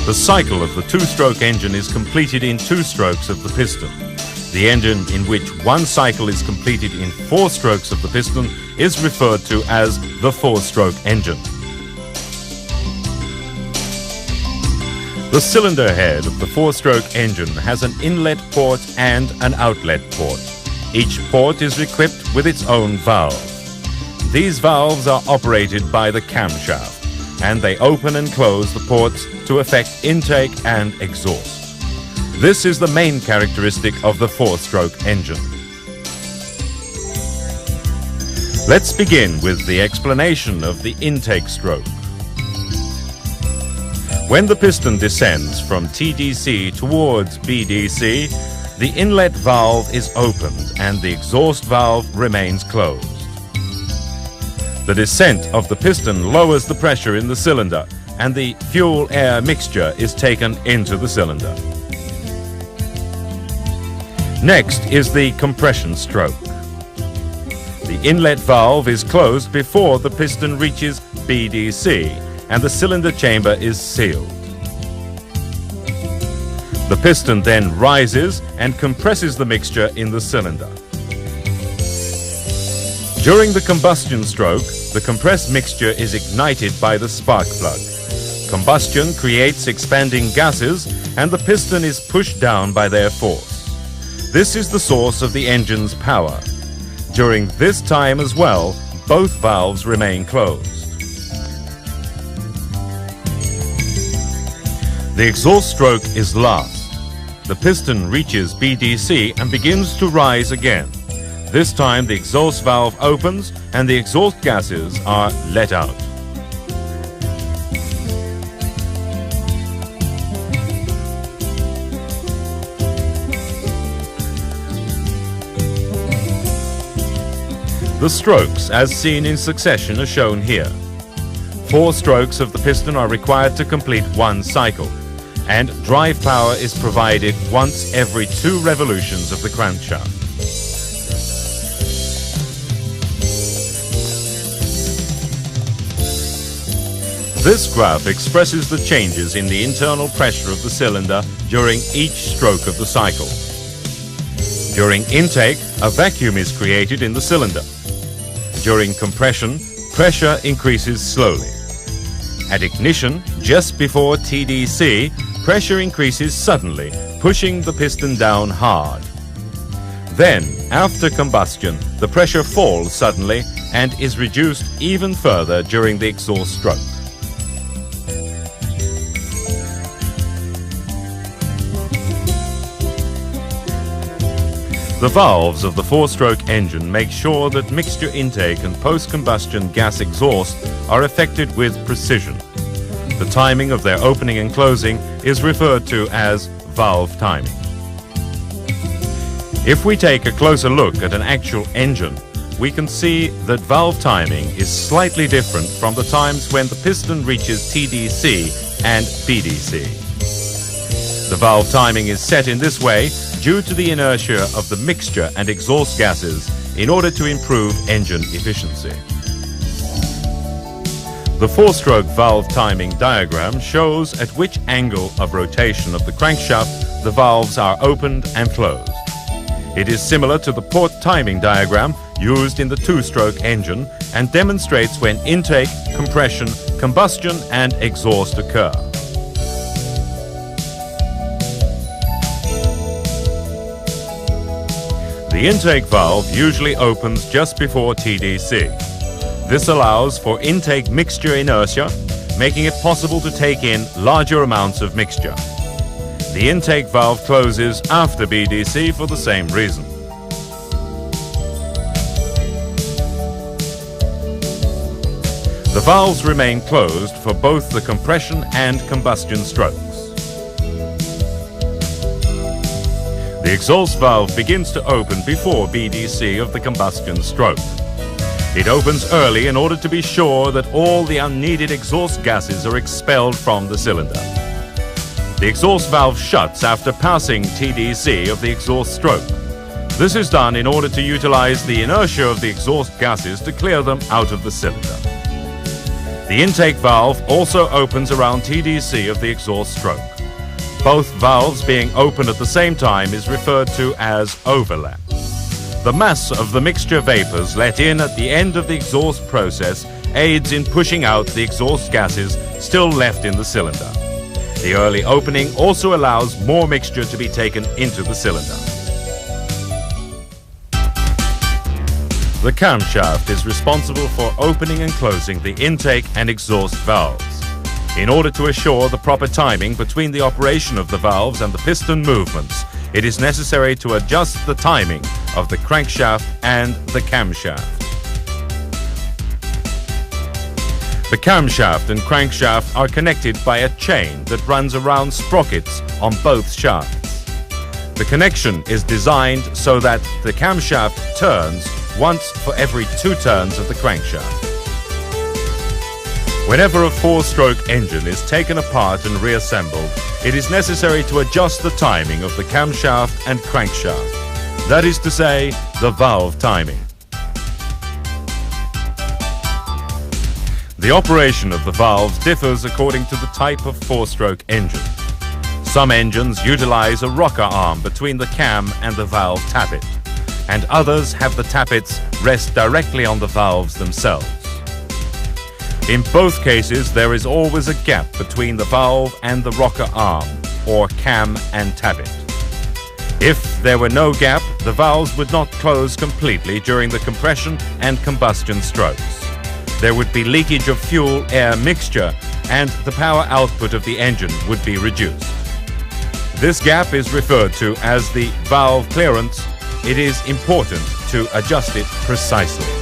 The cycle of the two-stroke engine is completed in 2 strokes of the piston. The engine in which 1 cycle is completed in 4 strokes of the piston is referred to as the 4-stroke engine. The cylinder head of the 4-stroke engine has an inlet port and an outlet port. Each port is equipped with its own valve. These valves are operated by the camshaft, and they open and close the ports to effect intake and exhaust. This is the main characteristic of the 4-stroke engine. Let's begin with the explanation of the intake stroke. When the piston descends from TDC towards BDC, the inlet valve is opened and the exhaust valve remains closed. The descent of the piston lowers the pressure in the cylinder and the fuel-air mixture is taken into the cylinder. Next is the compression stroke. The inlet valve is closed before the piston reaches BDC and the cylinder chamber is sealed. The piston then rises and compresses the mixture in the cylinder. During the combustion stroke, the compressed mixture is ignited by the spark plug. Combustion creates expanding gases and the piston is pushed down by their force. This is the source of the engine's power. During this time as well, both valves remain closed. The exhaust stroke is last. The piston reaches BDC and begins to rise again. This time the exhaust valve opens and the exhaust gases are let out. The strokes, as seen in succession, are shown here. 4 strokes of the piston are required to complete 1 cycle, and drive power is provided once every 2 revolutions of the crankshaft. This graph expresses the changes in the internal pressure of the cylinder during each stroke of the cycle. During intake, a vacuum is created in the cylinder. During compression, pressure increases slowly. At ignition, just before TDC, pressure increases suddenly, pushing the piston down hard. Then, after combustion, the pressure falls suddenly and is reduced even further during the exhaust stroke. The valves of the 4-stroke engine make sure that mixture intake and post-combustion gas exhaust are effected with precision. The timing of their opening and closing is referred to as valve timing. If we take a closer look at an actual engine, we can see that valve timing is slightly different from the times when the piston reaches TDC and BDC. The valve timing is set in this way due to the inertia of the mixture and exhaust gases in order to improve engine efficiency. The 4-stroke valve timing diagram shows at which angle of rotation of the crankshaft the valves are opened and closed. It is similar to the port timing diagram used in the 2-stroke engine and demonstrates when intake, compression, combustion and exhaust occur. The intake valve usually opens just before TDC. This allows for intake mixture inertia, making it possible to take in larger amounts of mixture. The intake valve closes after BDC for the same reason. The valves remain closed for both the compression and combustion strokes. The exhaust valve begins to open before BDC of the combustion stroke. It opens early in order to be sure that all the unneeded exhaust gases are expelled from the cylinder. The exhaust valve shuts after passing TDC of the exhaust stroke. This is done in order to utilize the inertia of the exhaust gases to clear them out of the cylinder. The intake valve also opens around TDC of the exhaust stroke. Both valves being open at the same time is referred to as overlap. The mass of the mixture vapors let in at the end of the exhaust process aids in pushing out the exhaust gases still left in the cylinder. The early opening also allows more mixture to be taken into the cylinder. The camshaft is responsible for opening and closing the intake and exhaust valves. In order to assure the proper timing between the operation of the valves and the piston movements, it is necessary to adjust the timing of the crankshaft and the camshaft. The camshaft and crankshaft are connected by a chain that runs around sprockets on both shafts. The connection is designed so that the camshaft turns once for every 2 turns of the crankshaft. Whenever a 4-stroke engine is taken apart and reassembled, it is necessary to adjust the timing of the camshaft and crankshaft. That is to say, the valve timing. The operation of the valves differs according to the type of 4-stroke engine. Some engines utilize a rocker arm between the cam and the valve tappet, and others have the tappets rest directly on the valves themselves. In both cases, there is always a gap between the valve and the rocker arm, or cam and tappet. If there were no gap, the valves would not close completely during the compression and combustion strokes. There would be leakage of fuel-air mixture, and the power output of the engine would be reduced. This gap is referred to as the valve clearance. It is important to adjust it precisely.